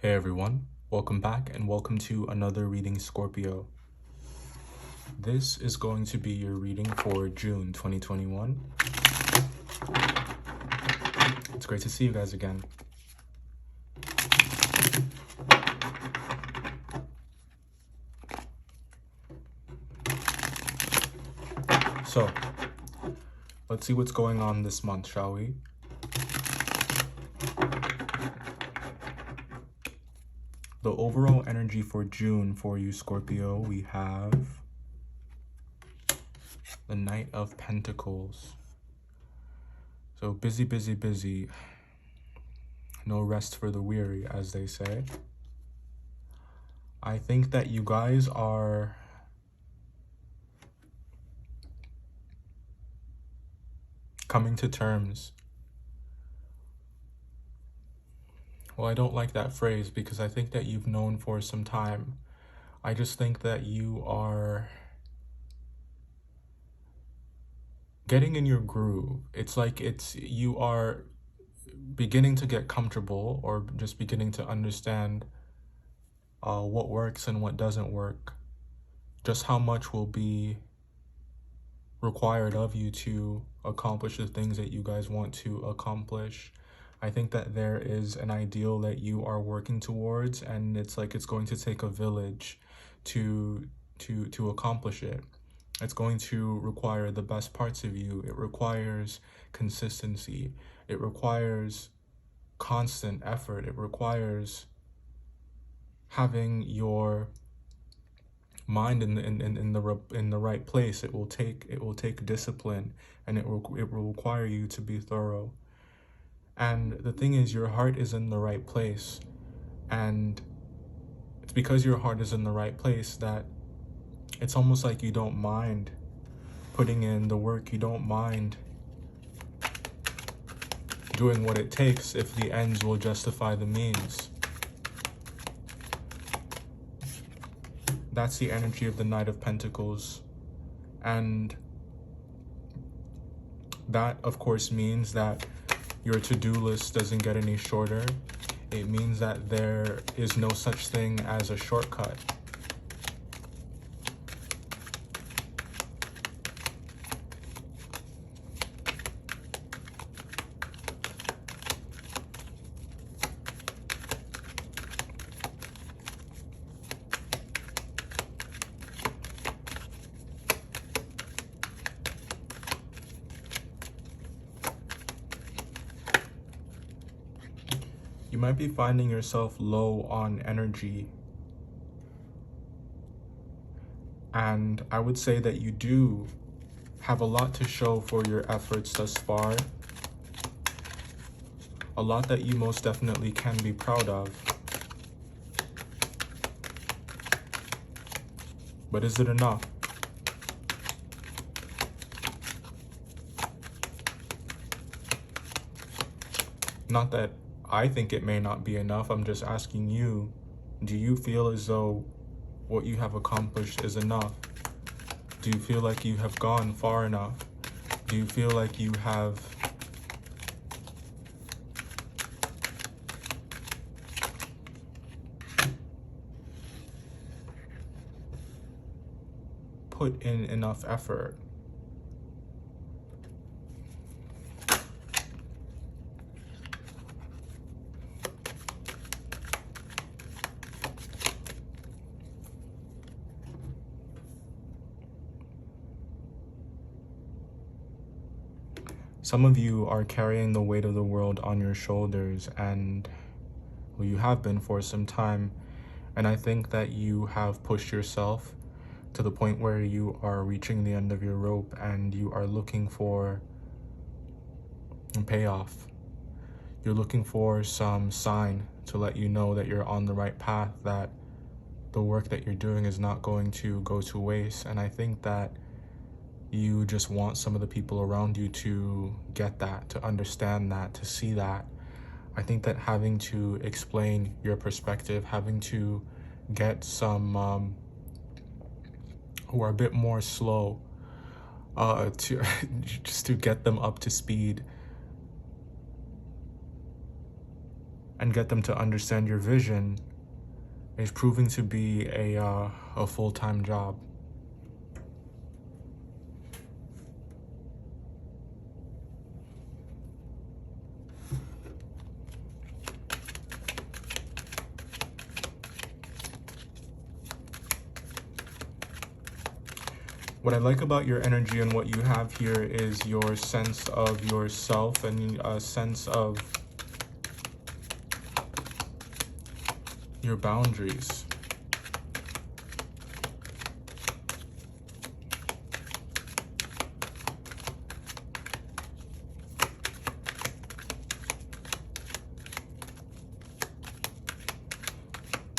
Hey everyone, welcome back and welcome to another reading, Scorpio. This is going to be your reading for June 2021. It's great to see you guys again. So, let's see what's going on this month, shall we? The overall energy for June for you, Scorpio, we have the Knight of Pentacles. So busy, busy, busy. No rest for the weary, as they say. I think that you guys are coming to terms. Well, I don't like that phrase because I think that you've known for some time. I just think that you are getting in your groove. It's like you are beginning to get comfortable or just beginning to understand what works and what doesn't work. Just how much will be required of you to accomplish the things that you guys want to accomplish. I think that there is an ideal that you are working towards, and it's like it's going to take a village to accomplish it. It's going to require the best parts of you. It requires consistency. It requires constant effort. It requires having your mind in the right place. It will take discipline, and it will require you to be thorough. And the thing is, your heart is in the right place, and it's because your heart is in the right place that it's almost like you don't mind putting in the work. You don't mind doing what it takes if the ends will justify the means. That's the energy of the Knight of Pentacles. And that, of course, means that your to-do list doesn't get any shorter. It means that there is no such thing as a shortcut. You might be finding yourself low on energy. And I would say that you do have a lot to show for your efforts thus far. A lot that you most definitely can be proud of. But is it enough? Not that I think it may not be enough. I'm just asking you, do you feel as though what you have accomplished is enough? Do you feel like you have gone far enough? Do you feel like you have put in enough effort? Some of you are carrying the weight of the world on your shoulders, and well, you have been for some time. And I think that you have pushed yourself to the point where you are reaching the end of your rope and you are looking for a payoff. You're looking for some sign to let you know that you're on the right path, that the work that you're doing is not going to go to waste. And I think that you just want some of the people around you to get that, to understand that, to see that. I think that having to explain your perspective, having to get some who are a bit more slow to just to get them up to speed and get them to understand your vision is proving to be a full-time job. What I like about your energy and what you have here is your sense of yourself and a sense of your boundaries.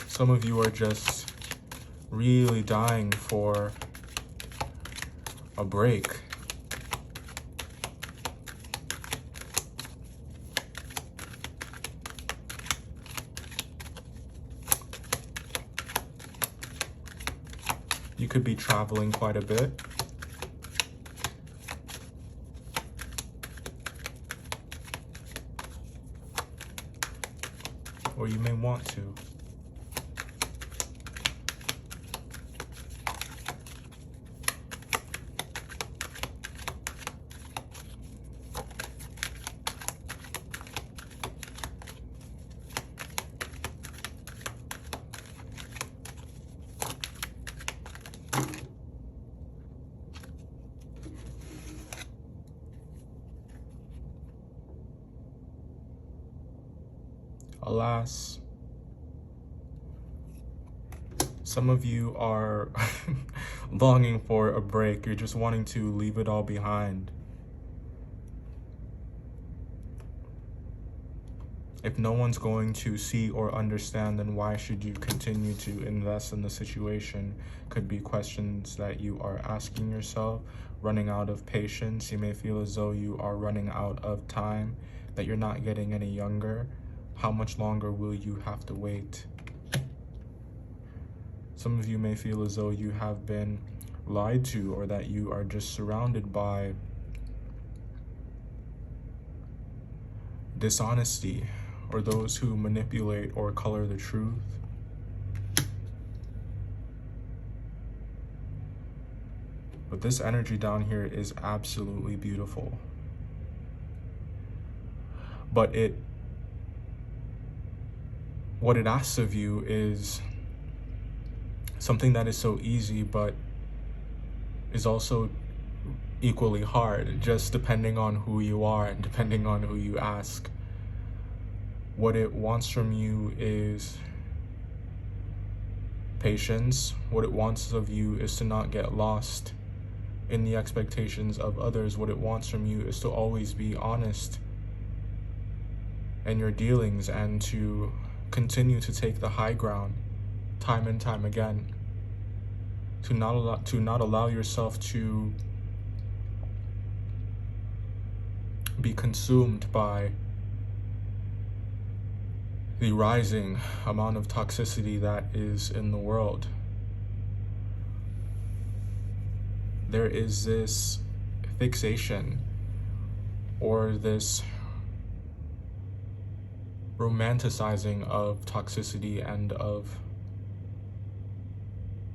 Some of you are just really dying for a break. You could be traveling quite a bit. Or you may want to. Alas, some of you are longing for a break. You're just wanting to leave it all behind. If no one's going to see or understand, then why should you continue to invest in the situation? Could be questions that you are asking yourself. Running out of patience. You may feel as though you are running out of time, that you're not getting any younger. How much longer will you have to wait? Some of you may feel as though you have been lied to, or that you are just surrounded by dishonesty, or those who manipulate or color the truth. But this energy down here is absolutely beautiful. But what it asks of you is something that is so easy, but is also equally hard, just depending on who you are and depending on who you ask. What it wants from you is patience. What it wants of you is to not get lost in the expectations of others. What it wants from you is to always be honest in your dealings and to continue to take the high ground time and time again. To not allow yourself to be consumed by the rising amount of toxicity that is in the world. There is this fixation or this romanticizing of toxicity and of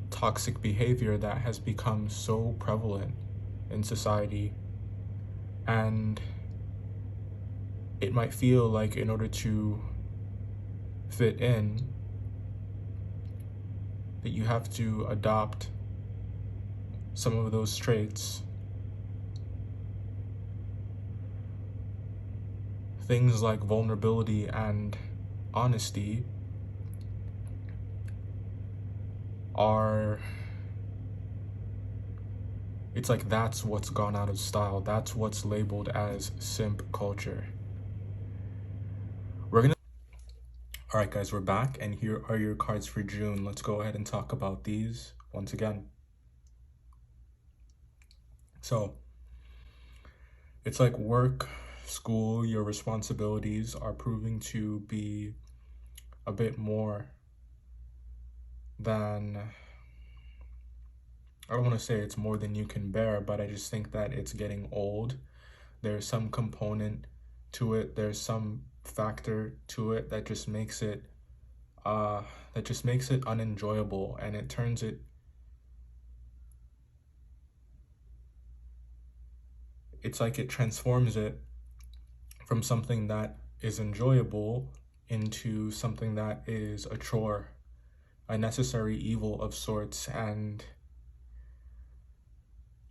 toxic behavior that has become so prevalent in society. And it might feel like in order to fit in, that you have to adopt some of those traits. Things like vulnerability and honesty it's like that's what's gone out of style. That's what's labeled as simp culture. All right, guys, we're back, and here are your cards for June. Let's go ahead and talk about these once again. So, it's like work, school, your responsibilities are proving to be a bit more than, I don't want to say it's more than you can bear, but I just think that it's getting old. There's some component to it. There's some factor to it that just makes it uh unenjoyable, and it turns it, it's like it transforms it from something that is enjoyable into something that is a chore, a necessary evil of sorts. And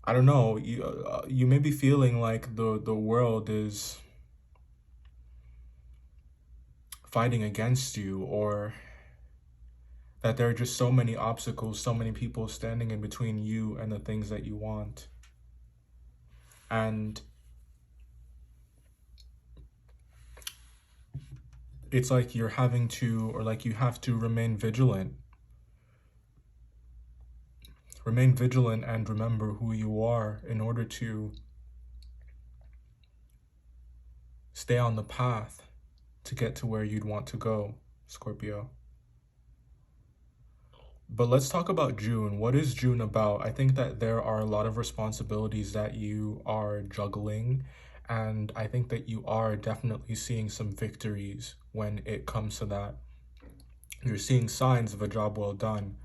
I don't know, you may be feeling like the world is fighting against you, or that there are just so many obstacles, so many people standing in between you and the things that you want. And it's like you're having to, or like you have to remain vigilant. Remain vigilant and remember who you are in order to stay on the path to get to where you'd want to go, Scorpio. But let's talk about June. What is June about? I think that there are a lot of responsibilities that you are juggling, and I think that you are definitely seeing some victories when it comes to that. You're seeing signs of a job well done.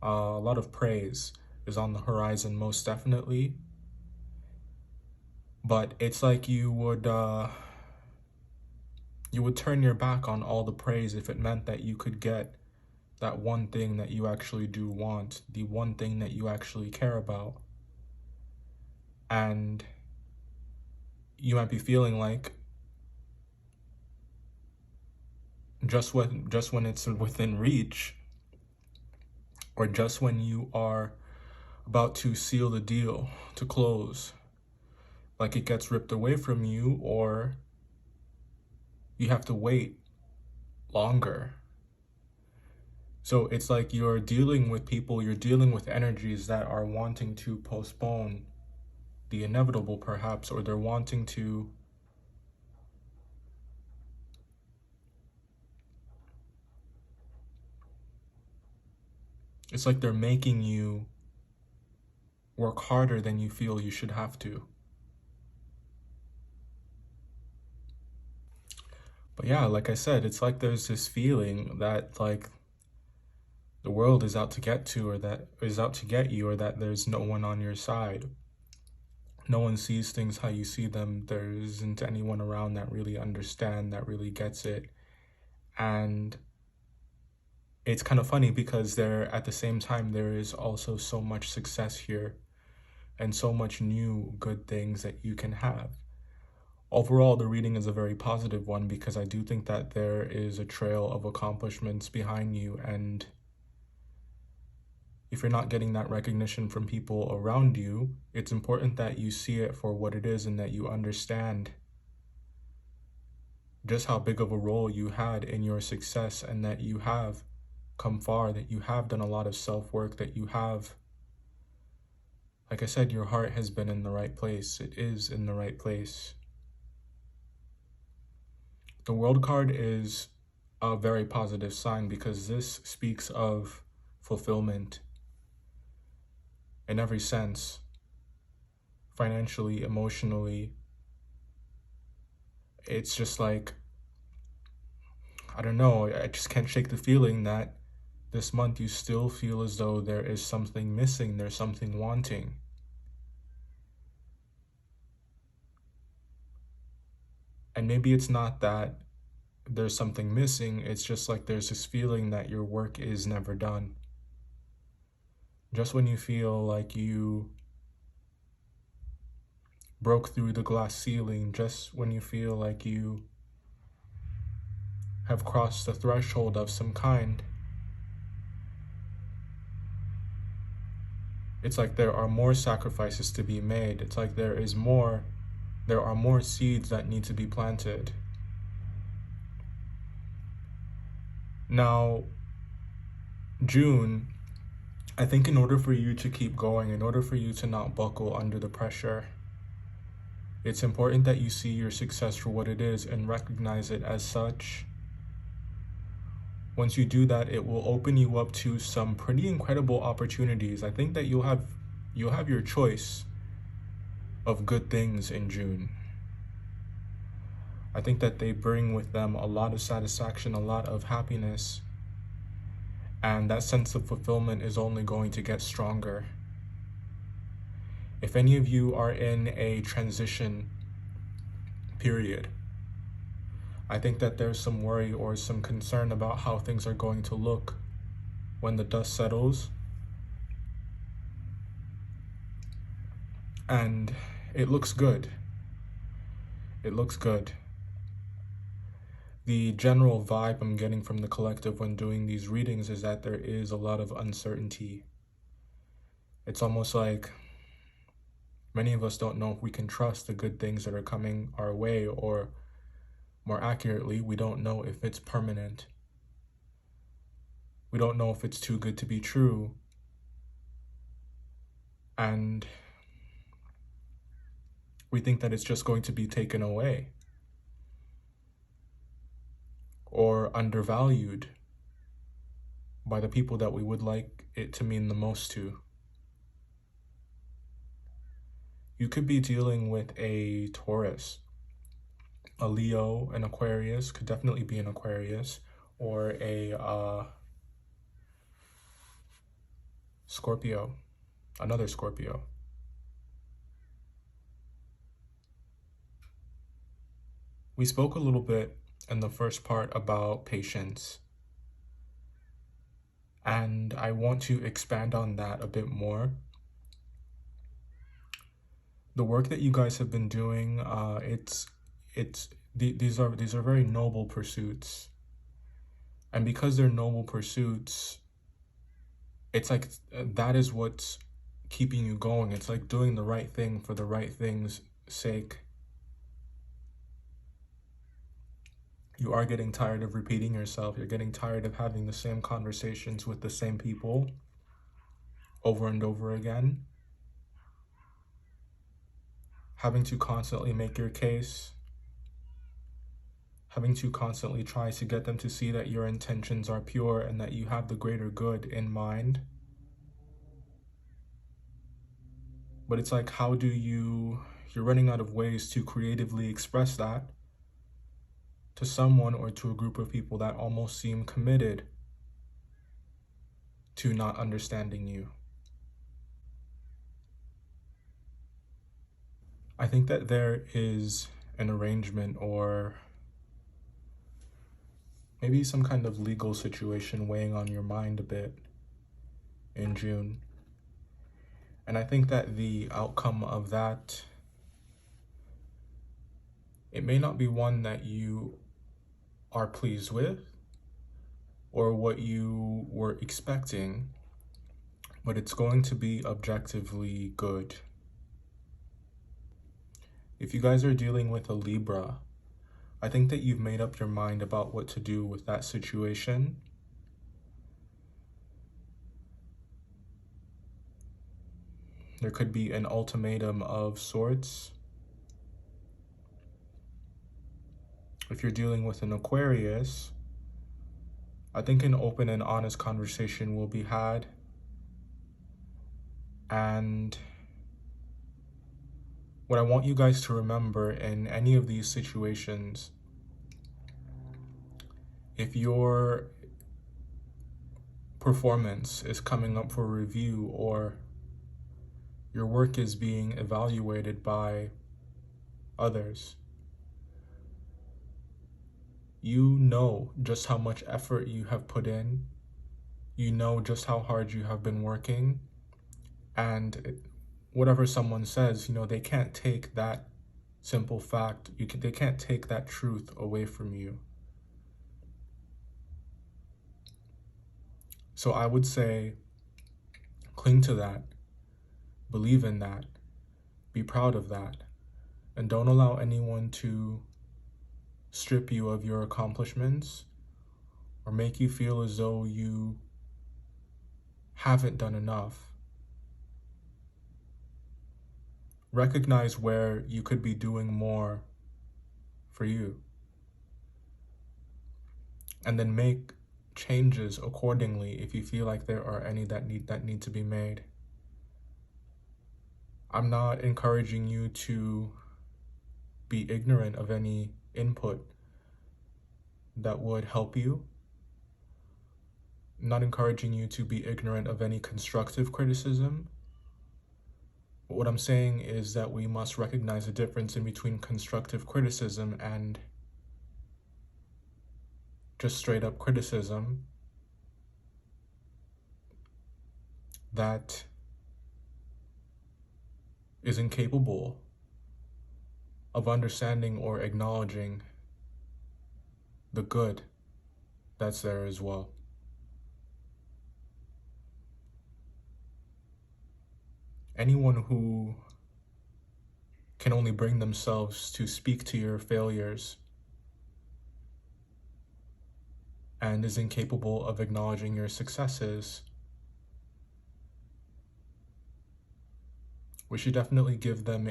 A lot of praise is on the horizon, most definitely. But it's like you would turn your back on all the praise if it meant that you could get that one thing that you actually do want, the one thing that you actually care about. And you might be feeling like just when it's within reach, or just when you are about to seal the deal, to close, like it gets ripped away from you, or you have to wait longer. So it's like you're dealing with people, you're dealing with energies that are wanting to postpone the inevitable, perhaps, or they're wanting to it's like they're making you work harder than you feel you should have to. But yeah, like I said, it's like there's this feeling that like the world is out to get to, or that is out to get you, or that there's no one on your side. No one sees things how you see them. There isn't anyone around that really understands, that really gets it. And it's kind of funny because at the same time, there is also so much success here and so much new good things that you can have. Overall, the reading is a very positive one because I do think that there is a trail of accomplishments behind you, and if you're not getting that recognition from people around you, it's important that you see it for what it is and that you understand just how big of a role you had in your success, and that you have come far, that you have done a lot of self-work, that you have, like I said, your heart has been in the right place. It is in the right place. The World card is a very positive sign because this speaks of fulfillment in every sense, financially, emotionally. It's just like, I don't know, I just can't shake the feeling that this month you still feel as though there is something missing, there's something wanting. And maybe it's not that there's something missing, it's just like there's this feeling that your work is never done. Just when you feel like you broke through the glass ceiling, just when you feel like you have crossed the threshold of some kind, it's like there are more sacrifices to be made. It's like there are more seeds that need to be planted. Now, June, I think in order for you to keep going, in order for you to not buckle under the pressure, it's important that you see your success for what it is and recognize it as such. Once you do that, it will open you up to some pretty incredible opportunities. I think that you'll have your choice of good things in June. I think that they bring with them a lot of satisfaction, a lot of happiness, and that sense of fulfillment is only going to get stronger. If any of you are in a transition period, I think that there's some worry or some concern about how things are going to look when the dust settles. And it looks good. It looks good. The general vibe I'm getting from the collective when doing these readings is that there is a lot of uncertainty. It's almost like many of us don't know if we can trust the good things that are coming our way, or more accurately, we don't know if it's permanent. We don't know if it's too good to be true. And we think that it's just going to be taken away or undervalued by the people that we would like it to mean the most to. You could be dealing with a Taurus, a Leo, an Aquarius, could definitely be an Aquarius, or a Scorpio, another Scorpio. We spoke a little bit in the first part about patience, and I want to expand on that a bit more. The work that you guys have been doing, these are very noble pursuits, and because they're noble pursuits, it's like that is what's keeping you going. It's like doing the right thing for the right thing's sake. You are getting tired of repeating yourself. You're getting tired of having the same conversations with the same people over and over again. Having to constantly make your case. Having to constantly try to get them to see that your intentions are pure and that you have the greater good in mind. But it's like, how do you're running out of ways to creatively express that to someone or to a group of people that almost seem committed to not understanding you. I think that there is an arrangement or maybe some kind of legal situation weighing on your mind a bit in June. And I think that the outcome of that, it may not be one that you are pleased with or what you were expecting, but it's going to be objectively good. If you guys are dealing with a Libra, I think that you've made up your mind about what to do with that situation. There could be an ultimatum of sorts. If you're dealing with an Aquarius, I think an open and honest conversation will be had. And what I want you guys to remember in any of these situations, if your performance is coming up for review or your work is being evaluated by others, you know just how much effort you have put in. You know just how hard you have been working. And whatever someone says, they can't take that simple fact. They can't take that truth away from you. So I would say, cling to that, believe in that, be proud of that, and don't allow anyone to strip you of your accomplishments or make you feel as though you haven't done enough. Recognize where you could be doing more for you, and then make changes accordingly if you feel like there are any that need to be made. I'm not encouraging you to be ignorant of any input that would help you. Not encouraging you to be ignorant of any constructive criticism. But what I'm saying is that we must recognize the difference in between constructive criticism and just straight up criticism that is incapable of understanding or acknowledging the good that's there as well. Anyone who can only bring themselves to speak to your failures and is incapable of acknowledging your successes, we should definitely give them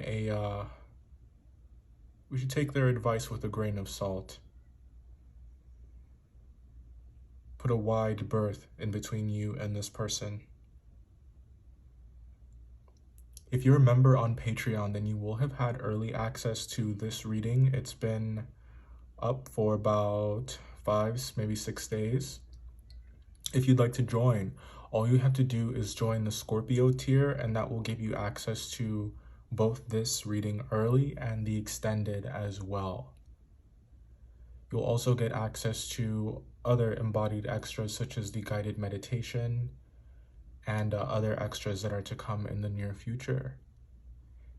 we should take their advice with a grain of salt. Put a wide berth in between you and this person. If you're a member on Patreon, then you will have had early access to this reading. It's been up for about 5, maybe 6 days. If you'd like to join, all you have to do is join the Scorpio tier, and that will give you access to both this reading early and the extended as well. You'll also get access to other embodied extras such as the guided meditation and other extras that are to come in the near future.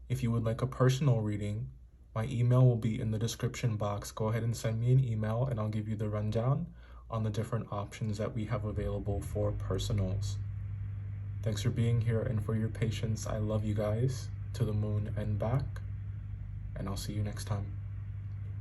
If you would like a personal reading, my email will be in the description box. Go ahead and send me an email and I'll give you the rundown on the different options that we have available for personals. Thanks for being here and for your patience. I love you guys to the moon and back, and I'll see you next time.